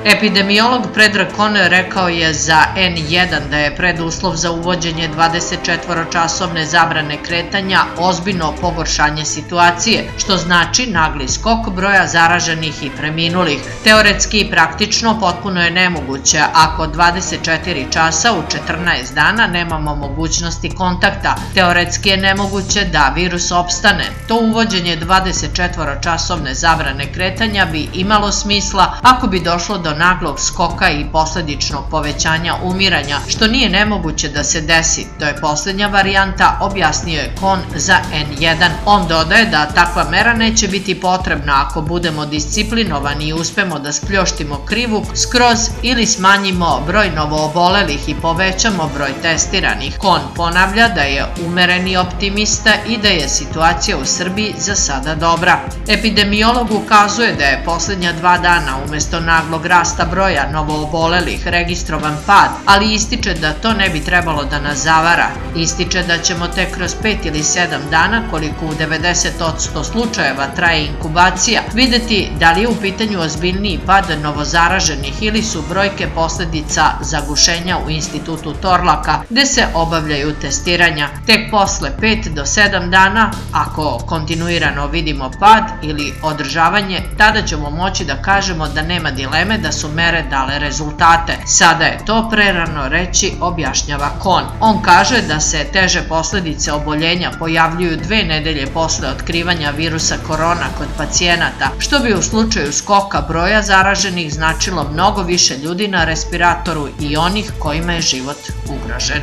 Epidemiolog Predrag Kon rekao je za N1 da je preduslov za uvođenje 24-časovne zabrane kretanja ozbiljno pogoršanje situacije, što znači nagli skok broja zaraženih i preminulih. Teoretski i praktično potpuno je nemoguće ako 24 časa u 14 dana nemamo mogućnosti kontakta. Teoretski je nemoguće da virus opstane. To uvođenje 24-časovne zabrane kretanja bi imalo smisla ako bi došlo do naglog skoka i posledičnog povećanja umiranja, što nije nemoguće da se desi. To je poslednja varijanta, objasnio je Kon za N1. On dodaje da takva mera neće biti potrebna ako budemo disciplinovani i uspemo da spljoštimo krivuk skroz ili smanjimo broj novoobolelih i povećamo broj testiranih. Kon ponavlja da je umereni optimista i da je situacija u Srbiji za sada dobra. Epidemiolog ukazuje da je poslednja 2 dana umesto naglog rasta broja novoobolelih registrovan pad, ali ističe da to ne bi trebalo da nas zavara. Ističe da ćemo tek kroz 5 ili 7 dana, koliko u 90% slučajeva traje inkubacija, videti da li je u pitanju ozbiljniji pad novozaraženih ili su brojke posledica zagušenja u institutu Torlaka, gde se obavljaju testiranja. Tek posle 5 do 7 dana, ako kontinuirano vidimo pad ili održavanje, tada ćemo moći da kažemo da nema dileme da su mere dale rezultate. Sada je to prerano reći, objašnjava Kon. On kaže da se teže posledice oboljenja pojavljuju 2 nedelje posle otkrivanja virusa korona kod pacijenata, što bi u slučaju skoka broja zaraženih značilo mnogo više ljudi na respiratoru i onih kojima je život ugrožen.